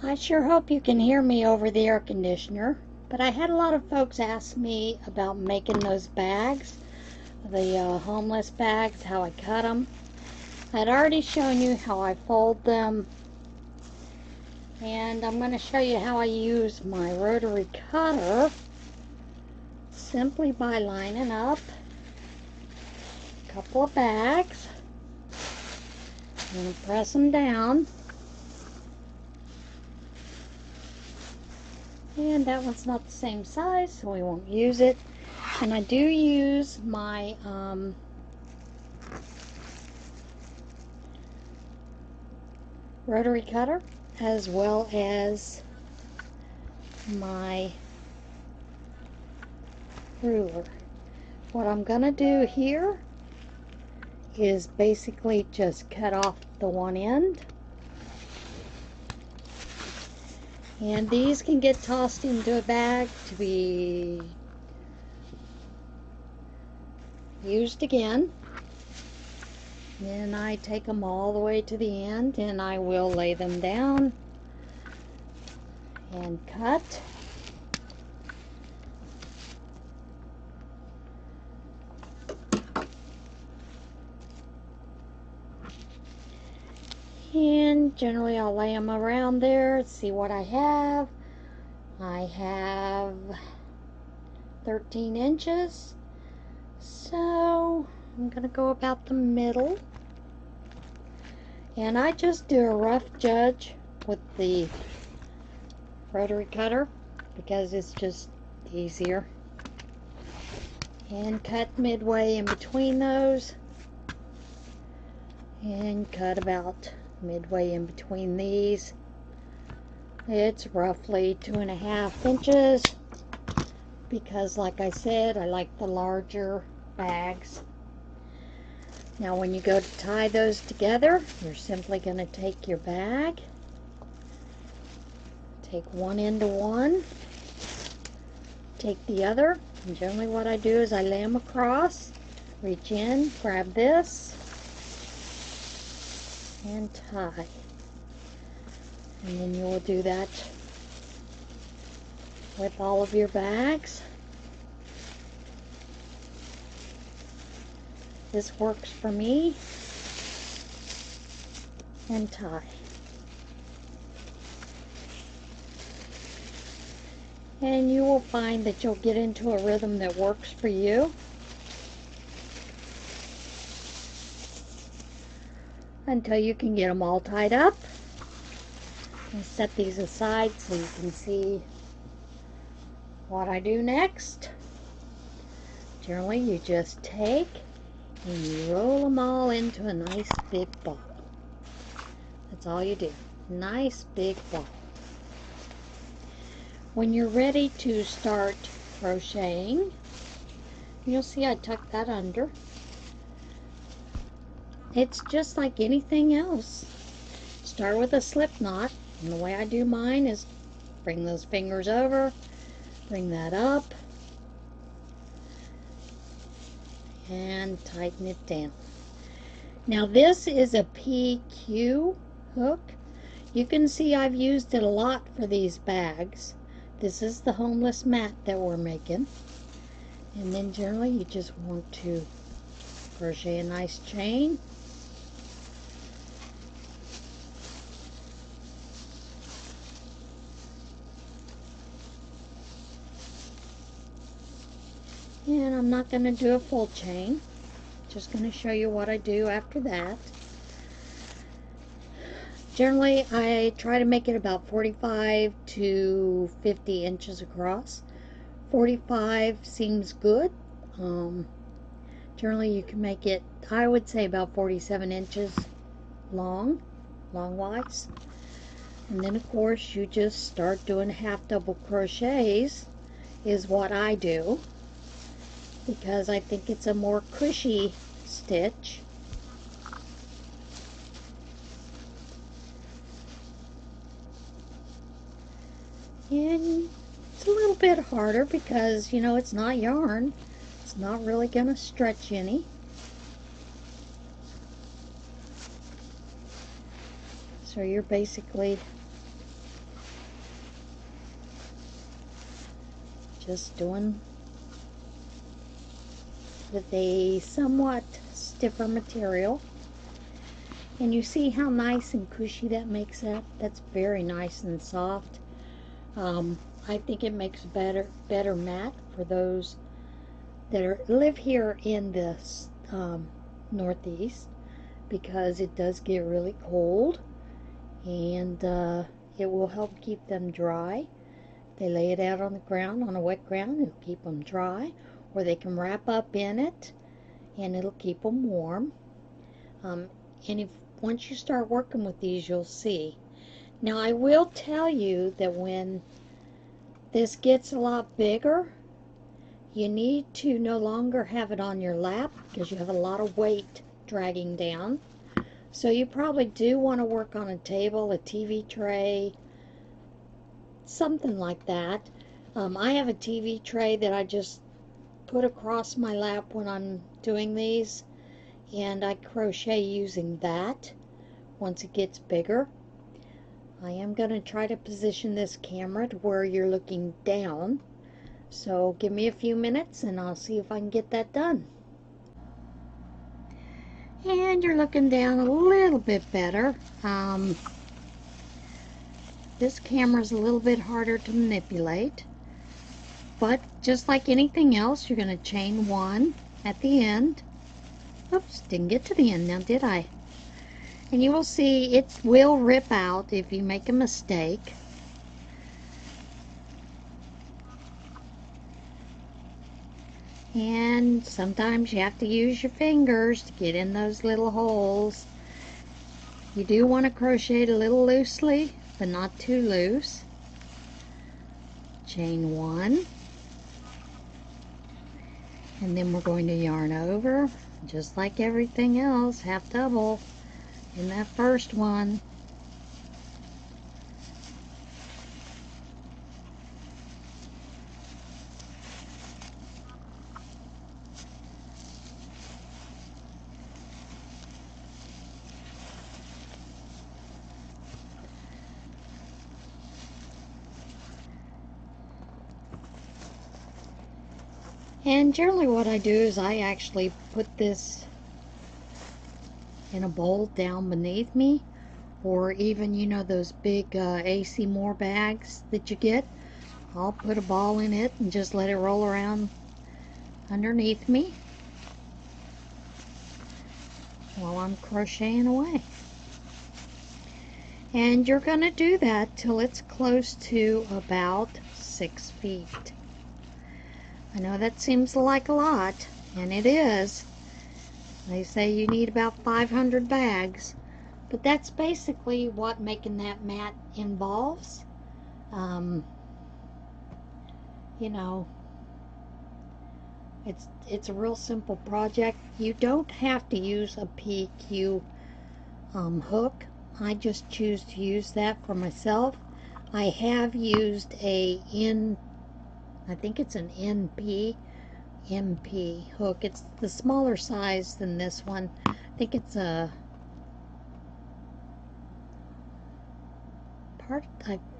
I sure hope you can hear me over the air conditioner, but I had a lot of folks ask me about making those bags, the homeless bags, how I cut them. I'd already shown you how I fold them, and I'm going to show you how I use my rotary cutter simply by lining up a couple of bags. I'm going to press them down. And that one's not the same size, so we won't use it. And I do use my rotary cutter as well as my ruler. What I'm going to do here is basically just cut off the one end. And these can get tossed into a bag to be used again. Then I take them all the way to the end and I will lay them down and cut. And generally I'll lay them around there, see what I have. I have 13 inches. So I'm going to go about the middle. And I just do a rough judge with the rotary cutter because it's just easier. And cut midway in between those. And cut about midway in between these. It's roughly 2.5 inches because, like I said, I like the larger bags. Now when you go to tie those together, you're simply going to take your bag, take one end to one, take the other, and generally what I do is I lay them across, reach in, grab this, and tie. And then you will do that with all of your bags. This works for me. And tie. And you will find that you'll get into a rhythm that works for you. Until you can get them all tied up. And set these aside so you can see what I do next. Generally you just take and you roll them all into a nice big ball. That's all you do. Nice big ball. When you're ready to start crocheting, you'll see I tuck that under. It's just like anything else. Start with a slip knot, and the way I do mine is bring those fingers over, bring that up, and tighten it down. Now this is a PQ hook. You can see I've used it a lot for these bags. This is the homeless mat that we're making. And then generally you just want to crochet a nice chain. And I'm not going to do a full chain. Just going to show you what I do after that. Generally, I try to make it about 45 to 50 inches across. 45 seems good. Generally, you can make it, I would say, about 47 inches long-wise. And then, of course, you just start doing half double crochets is what I do, because I think it's a more cushy stitch. And it's a little bit harder because, you know, it's not yarn. It's not really going to stretch any. So you're basically just doing with a somewhat stiffer material. And you see how nice and cushy that makes that? That's very nice and soft. I think it makes better mat for those that live here in the Northeast, because it does get really cold, and it will help keep them dry. They lay it out on the ground, on a wet ground, it'll keep them dry, or they can wrap up in it and it'll keep them warm. And once you start working with these, you'll see. Now, I will tell you that when this gets a lot bigger, you need to no longer have it on your lap, because you have a lot of weight dragging down. So you probably do want to work on a table, a TV tray, something like that. I have a TV tray that I just put across my lap when I'm doing these, and I crochet using that once it gets bigger. I am going to try to position this camera to where you're looking down, so give me a few minutes and I'll see if I can get that done. And you're looking down a little bit better. This camera is a little bit harder to manipulate, but just like anything else, you're going to chain one at the end. Oops, didn't get to the end now, did I? And you will see it will rip out if you make a mistake. And sometimes you have to use your fingers to get in those little holes. You do want to crochet it a little loosely, but not too loose. Chain one. And then we're going to yarn over, just like everything else, half double in that first one. And generally what I do is I actually put this in a bowl down beneath me, or even, you know, those big AC Moore bags that you get. I'll put a ball in it and just let it roll around underneath me while I'm crocheting away. And you're going to do that till it's close to about 6 feet. I know that seems like a lot, and it is. They say you need about 500 bags, but that's basically what making that mat involves. You know, it's a real simple project. You don't have to use a PQ hook. I just choose to use that for myself. I have used I think it's an MP hook. It's the smaller size than this one. I think it's I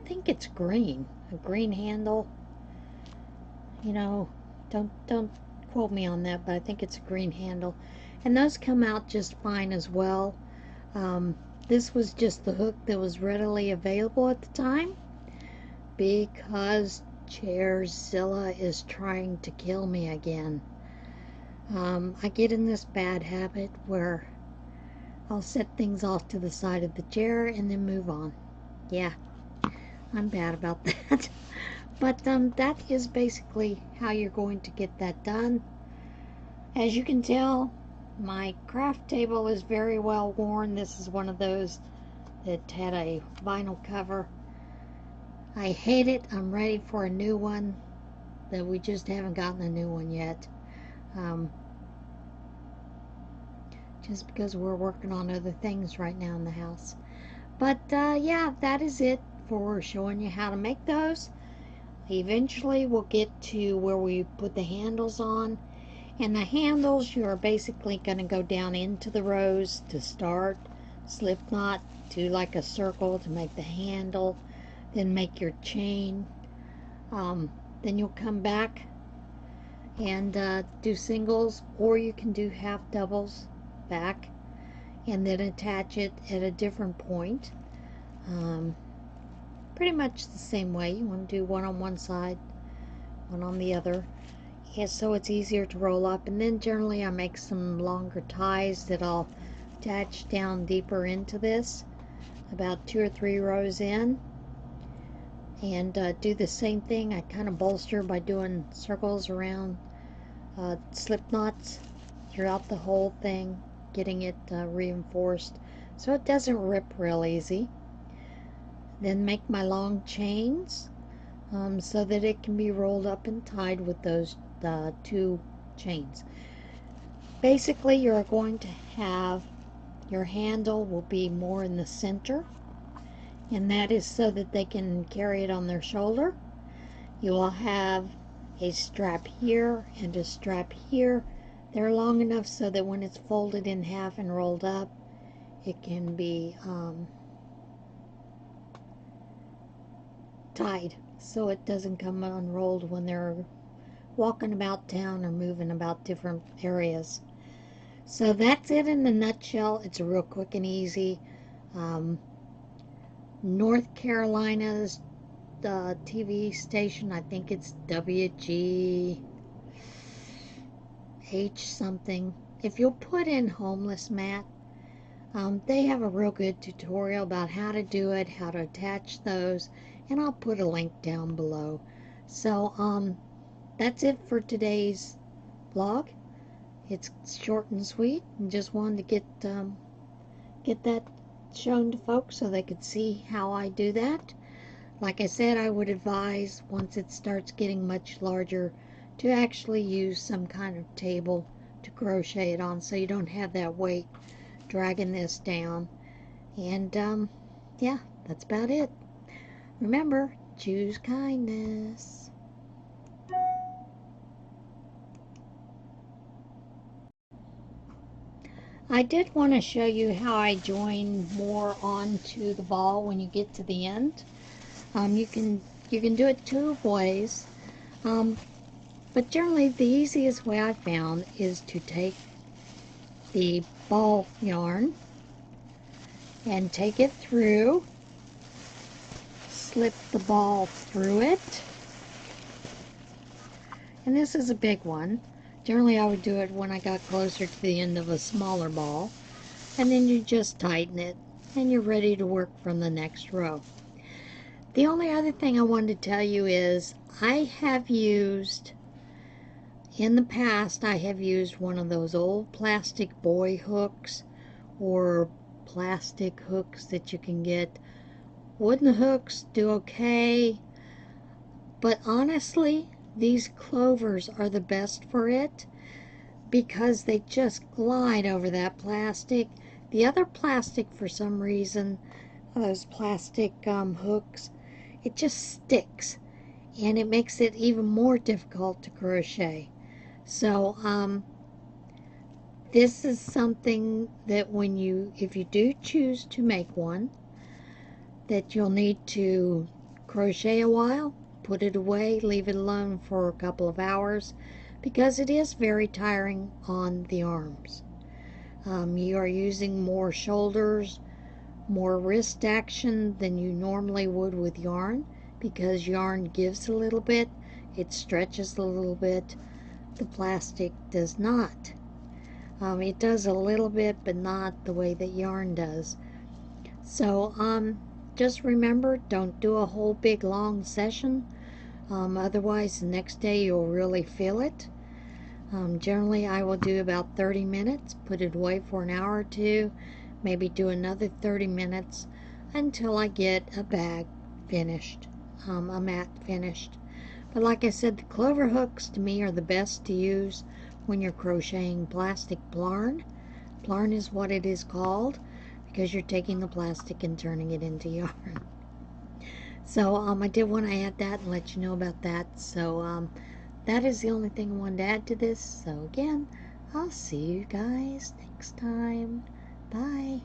think it's green, a green handle. You know, don't quote me on that, but I think it's a green handle. And those come out just fine as well. This was just the hook that was readily available at the time, because Chairzilla is trying to kill me again. I get in this bad habit where I'll set things off to the side of the chair and then move on. Yeah, I'm bad about that. But that is basically how you're going to get that done. As you can tell, my craft table is very well worn. This is one of those that had a vinyl cover. I hate it. I'm ready for a new one, but we just haven't gotten a new one yet. Just because we're working on other things right now in the house. But yeah, that is it for showing you how to make those. Eventually we'll get to where we put the handles on. And the handles, you're basically going to go down into the rows to start, slip knot, do like a circle to make the handle, then make your chain. then you'll come back and do singles, or you can do half doubles back and then attach it at a different point. Pretty much the same way. You want to do one on one side, one on the other. Yeah, so it's easier to roll up. And then generally I make some longer ties that I'll attach down deeper into this, about 2 or 3 rows in. And do the same thing. I kind of bolster by doing circles around slip knots throughout the whole thing, getting it reinforced so it doesn't rip real easy. Then make my long chains so that it can be rolled up and tied with those 2 chains. Basically, you're going to have your handle will be more in the center, and that is so that they can carry it on their shoulder. You will have a strap here and a strap here. They're long enough so that when it's folded in half and rolled up, it can be tied so it doesn't come unrolled when they're walking about town or moving about different areas. So that's it in a nutshell. It's real quick and easy. North Carolina's TV station, I think it's WGH something. If you'll put in homeless mat, they have a real good tutorial about how to do it, how to attach those, and I'll put a link down below. So that's it for today's vlog. It's short and sweet, and just wanted to get that shown to folks so they could see how I do that. Like I said, I would advise once it starts getting much larger to actually use some kind of table to crochet it on so you don't have that weight dragging this down. And yeah, that's about it. Remember, choose kindness. I did want to show you how I join more onto the ball when you get to the end. You can do it 2 ways, but generally the easiest way I found is to take the ball yarn and take it through, slip the ball through it, and this is a big one. Generally I would do it when I got closer to the end of a smaller ball, and then you just tighten it and you're ready to work from the next row. The only other thing I wanted to tell you is I have used, in the past, I have used one of those old plastic boy hooks or plastic hooks that you can get. Wooden hooks do okay, but honestly, these clovers are the best for it because they just glide over that plastic. The other plastic, for some reason, those plastic hooks, it just sticks and it makes it even more difficult to crochet. So this is something that if you do choose to make one, that you'll need to crochet a while, put it away, leave it alone for a couple of hours, because it is very tiring on the arms. You are using more shoulders, more wrist action than you normally would with yarn, because yarn gives a little bit, it stretches a little bit. The plastic does not. It does a little bit, but not the way that yarn does. So just remember, don't do a whole big long session. Otherwise, the next day you'll really feel it. Generally, I will do about 30 minutes, put it away for an hour or 2, maybe do another 30 minutes until I get a bag finished, a mat finished. But like I said, the clover hooks to me are the best to use when you're crocheting plastic PLARN. PLARN is what it is called because you're taking the plastic and turning it into yarn. So I did want to add that and let you know about that. So that is the only thing I wanted to add to this. So again, I'll see you guys next time. Bye.